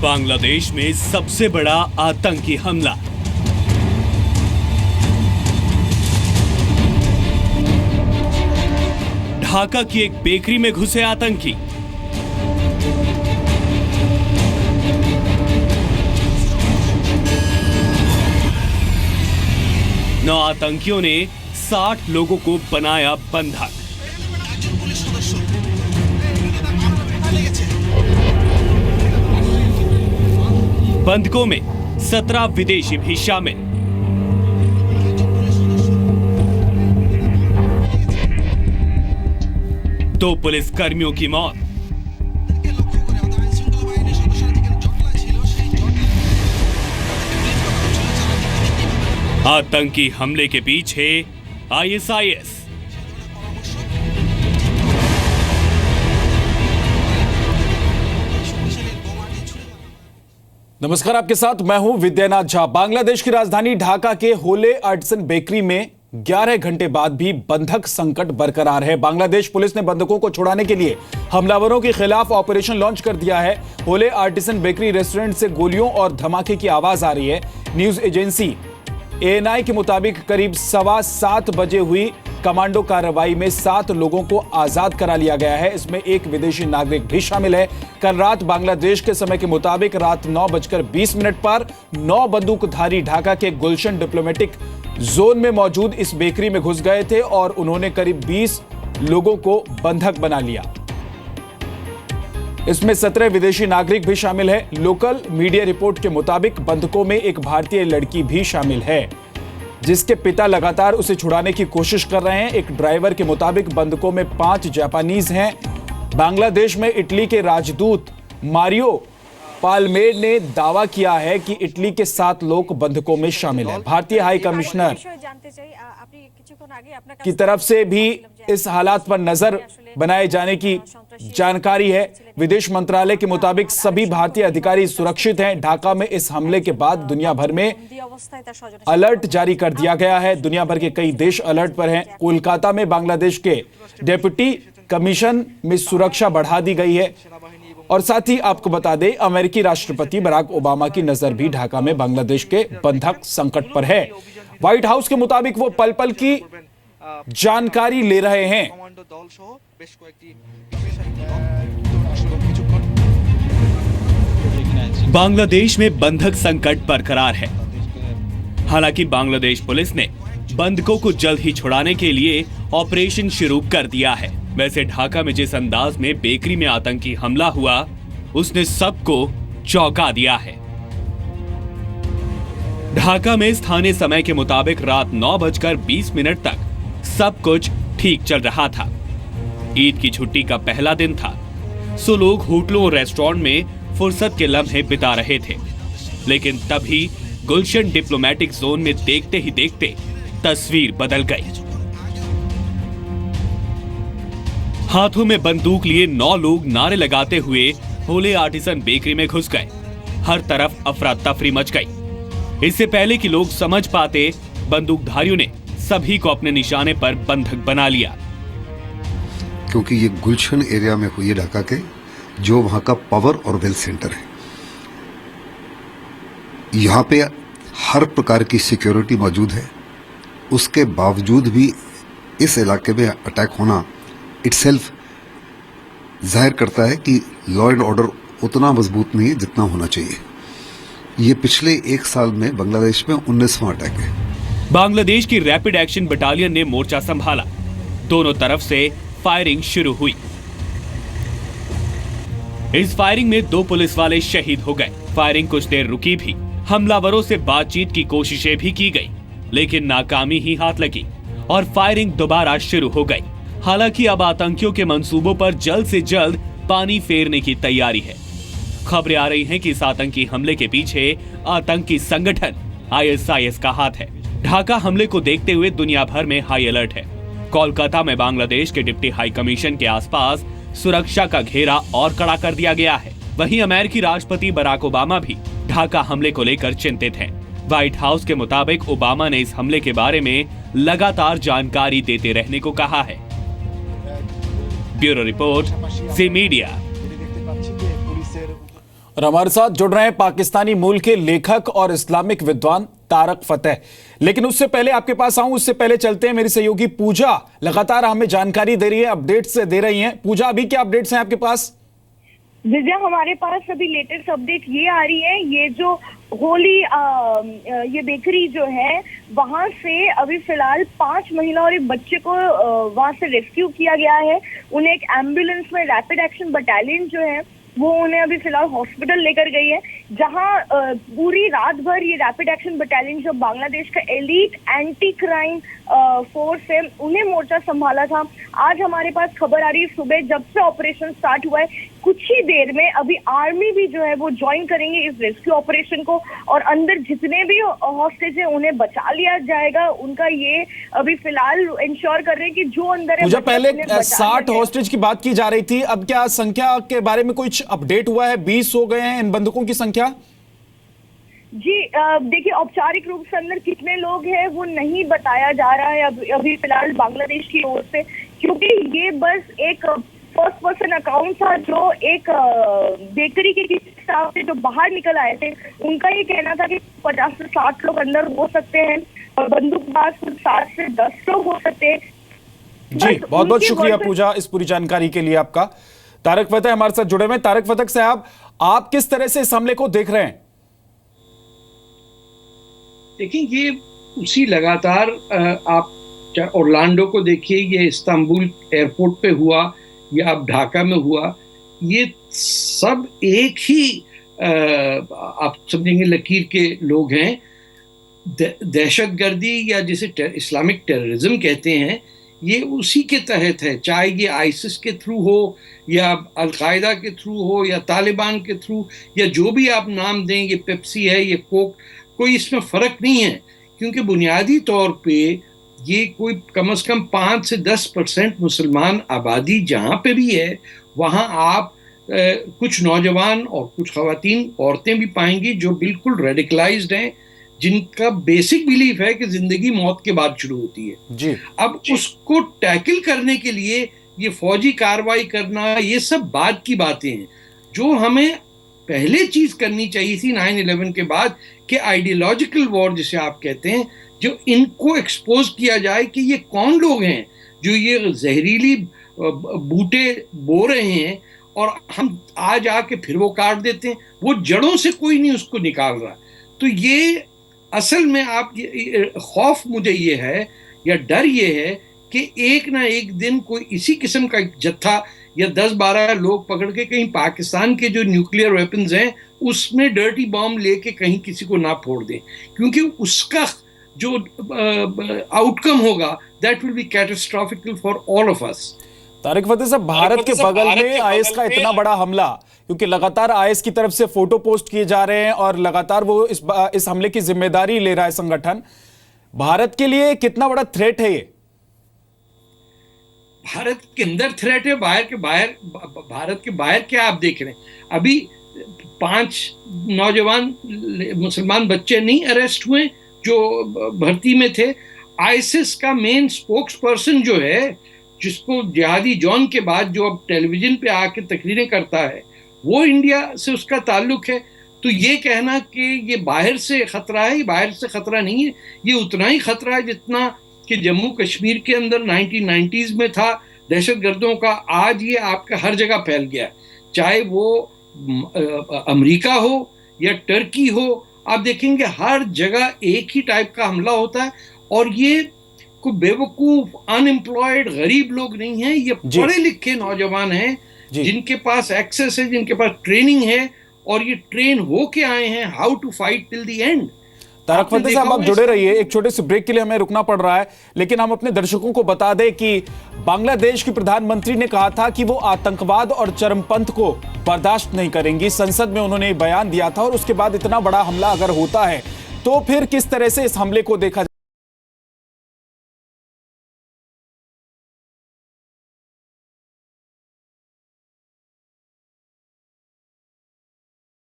बांग्लादेश में सबसे बड़ा आतंकी हमला। ढाका की एक बेकरी में घुसे आतंकी। नौ आतंकियों ने 60 लोगों को बनाया बंधक। बंधकों में 17 विदेशी भी शामिल। दो पुलिस कर्मियों की मौत। आतंकी हमले के पीछे आईएसआईएस। नमस्कार, आपके साथ मैं हूं विद्यानाथ झा। बांग्लादेश की राजधानी ढाका के होले आर्टिसन बेकरी में 11 घंटे बाद भी बंधक संकट बरकरार है। बांग्लादेश पुलिस ने बंधकों को छुड़ाने के लिए हमलावरों के खिलाफ ऑपरेशन लॉन्च कर दिया है। होले आर्टिसन बेकरी रेस्टोरेंट से गोलियों और धमाके की आवाज आ रही है। न्यूज एजेंसी एएनआई के मुताबिक करीब 7:15 बजे हुई कमांडो कार्रवाई में 7 लोगों को आजाद करा लिया गया है। इसमें एक विदेशी नागरिक भी शामिल है। कल रात बांग्लादेश के समय के मुताबिक रात 9:20 पर 9 बंदूकधारी ढाका के गुलशन डिप्लोमेटिक जोन में मौजूद इस बेकरी में घुस गए थे और उन्होंने करीब 20 लोगों को बंधक बना लिया। इसमें 17 विदेशी नागरिक भी शामिल है। लोकल मीडिया रिपोर्ट के मुताबिक बंधकों में एक भारतीय लड़की भी शामिल है, जिसके पिता लगातार उसे छुड़ाने की कोशिश कर रहे हैं। एक ड्राइवर के मुताबिक बंधकों में 5 जापानीज हैं। बांग्लादेश में इटली के राजदूत मारियो पालमेर ने दावा किया है कि इटली के 7 लोग बंधकों में शामिल हैं। भारतीय हाई कमिश्नर की तरफ से भी इस हालात पर नजर बनाए जाने की जानकारी है। विदेश मंत्रालय के मुताबिक सभी भारतीय अधिकारी सुरक्षित हैं। ढाका में इस हमले के बाद दुनिया भर में अलर्ट जारी कर दिया गया है। दुनिया भर के कई देश अलर्ट पर हैं। कोलकाता में बांग्लादेश के डेप्यूटी कमीशन में सुरक्षा बढ़ा दी गई है। और साथ ही आपको बता दें, अमेरिकी राष्ट्रपति बराक ओबामा की नजर भी ढाका में बांग्लादेश के बंधक संकट पर है। व्हाइट हाउस के मुताबिक वो पल पल की जानकारी ले रहे हैं। बांग्लादेश में बंधक संकट बरकरार है। हालांकि बांग्लादेश पुलिस ने बंधकों को जल्द ही छुड़ाने के लिए ऑपरेशन शुरू कर दिया है। वैसे ढाका में जिस अंदाज में बेकरी में आतंकी हमला हुआ, उसने सबको चौंका दिया है। ढाका में स्थानीय समय के मुताबिक रात 9:20 तक सब कुछ ठीक चल रहा था। ईद की छुट्टी का पहला दिन था, सो लोग होटलों और रेस्टोरेंट में फुर्सत के लम्हे बिता रहे थे। लेकिन तभी गुलशन डिप्लोमेटिक जोन में देखते ही देखते तस्वीर बदल गई। हाथों में बंदूक लिए 9 लोग नारे लगाते हुए होले आर्टिसन बेकरी में घुस गए। हर तरफ अफरा तफरी मच गई। इससे पहले कि लोग समझ पाते, बंदूकधारियों ने सभी को अपने निशाने पर बंधक बना लिया। क्योंकि ये गुलशन एरिया में हुई है ढाका के, जो वहां का पावर और वेल्थ सेंटर है। यहाँ पे हर प्रकार की सिक्योरिटी मौजूद है। उसके बावजूद भी इस इलाके में अटैक होना इटसेल्फ जाहिर करता है कि लॉ एंड ऑर्डर उतना मजबूत नहीं है जितना होना चाहिए। ये पिछले 1 साल में बांग्लादेश में 19वां अटैक है। बांग्लादेश की रैपिड एक्शन बटालियन ने मोर्चा संभाला। दोनों तरफ से फायरिंग शुरू हुई। इस फायरिंग में 2 पुलिस वाले शहीद हो गए। फायरिंग कुछ देर रुकी भी। हमलावरों से बातचीत की कोशिशें भी की गई, लेकिन नाकामी ही हाथ लगी और फायरिंग दोबारा शुरू हो गई। हालांकि अब आतंकियों के मंसूबों पर जल्द से जल्द पानी फेरने की तैयारी है। खबरें आ रही हैं कि इस आतंकी हमले के पीछे आतंकी संगठन आईएसआईएस का हाथ है। ढाका हमले को देखते हुए दुनिया भर में हाई अलर्ट है। कोलकाता में बांग्लादेश के डिप्टी हाई कमीशन के आसपास सुरक्षा का घेरा और कड़ा कर दिया गया है। वहीं अमेरिकी राष्ट्रपति बराक ओबामा भी ढाका हमले को लेकर चिंतित हैं। व्हाइट हाउस के मुताबिक ओबामा ने इस हमले के बारे में लगातार जानकारी देते रहने को कहा है। ब्यूरो रिपोर्ट, जी मीडिया। और हमारे साथ जुड़ रहे हैं पाकिस्तानी मूल के लेखक और इस्लामिक विद्वान तारक फतेह। लेकिन उससे पहले आपके पास आऊं, उससे पहले चलते हैं मेरी सहयोगी पूजा लगातार हमें जानकारी दे रही है, अपडेट्स दे रही हैं। पूजा, अभी क्या अपडेट्स हैं आपके पास? विजय, हमारे पास अभी लेटेस्ट अपडेट ये आ रही है, ये जो होली ये बेकरी जो है वहां से अभी फिलहाल 5 महिला और एक बच्चे को वहां से रेस्क्यू किया गया है। उन्हें एक एम्बुलेंस में रैपिड एक्शन बटालियन जो है वो उन्हें अभी फिलहाल हॉस्पिटल लेकर गई है, जहां पूरी रात भर ये रैपिड एक्शन बटालियन जो बांग्लादेश का एलीट एंटी क्राइम फोर्स है उन्हें मोर्चा संभाला था। आज हमारे पास खबर आ रही है सुबह जब से ऑपरेशन स्टार्ट हुआ है, कुछ ही देर में अभी आर्मी भी जो है वो ज्वाइन करेंगे इस रेस्क्यू ऑपरेशन को, और अंदर जितने भी हॉस्टेज है उन्हें बचा लिया जाएगा। उनका ये अभी फिलहाल इंश्योर कर रहे हैं कि जो अंदर है। मुझे पहले 60 हॉस्टेज की बात की जा रही थी, अब क्या संख्या के बारे में कुछ अपडेट हुआ है? 20 हो गए हैं इन बंधकों की संख्या? जी देखिए, औपचारिक रूप से अंदर कितने लोग हैं वो नहीं बताया जा रहा है अभी फिलहाल बांग्लादेश की ओर से, क्योंकि ये बस एक फर्स्ट पर्सन अकाउंट था जो एक बेकरी के स्टाफ से जो बाहर निकल आए थे, उनका ये कहना था कि 50 से 60 लोग अंदर हो सकते हैं और बंदूकबाज कुछ 7 से 10 लोग हो सकते हैं। जी, बहुत बहुत शुक्रिया पूजा इस पूरी जानकारी के लिए आपका। तारक फतेह हमारे साथ जुड़े हुए। तारक फतेह साहब, आप किस तरह से इस हमले को देख रहे हैं? देखिए, ये उसी लगातार आप ओरलांडो को देखिए, ये इस्तांबुल एयरपोर्ट पे हुआ या अब ढाका में हुआ, ये सब एक ही आप समझेंगे लकीर के लोग हैं। दहशतगर्दी या जिसे इस्लामिक टेररिज्म कहते हैं, ये उसी के तहत है, चाहे ये आईसिस के थ्रू हो या अलकायदा के थ्रू हो या तालिबान के थ्रू या जो भी आप नाम दें, ये पेप्सी है, ये कोक, कोई इसमें फ़र्क नहीं है, क्योंकि बुनियादी तौर पे ये कोई कम से कम 5 से 10% मुसलमान आबादी जहाँ पे भी है, वहाँ आप कुछ नौजवान और कुछ ख़वातीन औरतें भी पाएंगी जो बिल्कुल रेडिकलाइज्ड हैं, जिनका बेसिक बिलीफ है कि ज़िंदगी मौत के बाद शुरू होती है। जी। अब उसको टैकल करने के लिए ये फौजी कार्रवाई करना, ये सब बाद की बातें हैं। जो हमें पहले चीज़ करनी चाहिए थी 9/11 के बाद, कि आइडियोलॉजिकल वॉर जिसे आप कहते हैं, जो इनको एक्सपोज किया जाए कि ये कौन लोग हैं जो ये जहरीली बूटे बो रहे हैं और हम आज आके फिर वो काट देते हैं, वो जड़ों से कोई नहीं उसको निकाल रहा। तो ये असल में आप खौफ मुझे ये है या डर ये है कि एक ना एक दिन कोई इसी किस्म का जत्था या 10-12 लोग पकड़ के कहीं पाकिस्तान के जो न्यूक्लियर वेपन्स हैं उसमें डर्टी बॉम्ब लेके कहीं किसी को ना फोड़ दें, क्योंकि उसका जो आउटकम होगा that will be catastrophic for all of us. Tarek Fatah साहब, भारत के बगल में आईएस का इतना बड़ा हमला, क्योंकि लगातार आईएस की तरफ से फोटो पोस्ट किए जा रहे हैं और लगातार वो इस हमले की जिम्मेदारी ले रहा है संगठन, भारत के लिए कितना बड़ा थ्रेट है ये? भारत के अंदर थ्रेट है, भारत के बाहर क्या आप देख रहे हैं? अभी 5 नौजवान मुसलमान बच्चे नहीं अरेस्ट हुए जो भर्ती में थे। आईसिस का मेन स्पोक्स पर्सन जो है, जिसको जिहादी जॉन के बाद जो अब टेलीविजन पे आके तकरीरें करता है, वो इंडिया से उसका ताल्लुक है। तो ये कहना कि ये बाहर से खतरा है, ये बाहर से खतरा नहीं है, ये उतना ही खतरा है जितना कि जम्मू कश्मीर के अंदर 1990s में था दहशतगर्दों का। आज ये आपका हर जगह फैल गया, चाहे वो अमेरिका हो या टर्की हो, आप देखेंगे हर जगह एक ही टाइप का हमला होता है। और ये कोई बेवकूफ अनएम्प्लॉयड गरीब लोग नहीं हैं, ये पढ़े लिखे नौजवान हैं जिनके पास एक्सेस है, जिनके पास ट्रेनिंग है और ये ट्रेन होके आए हैं how to fight till the end. Tarek Fatah साहब, आप जुड़े रहिए, एक छोटे से ब्रेक के लिए हमें रुकना पड़ रहा है, लेकिन हम अपने दर्शकों को बता दें कि बांग्लादेश की प्रधानमंत्री ने कहा था कि वो आतंकवाद और चरमपंथ को बर्दाश्त नहीं करेंगी। संसद में उन्होंने बयान दिया था और उसके बाद इतना बड़ा हमला अगर होता है तो फिर किस तरह से इस हमले को देखा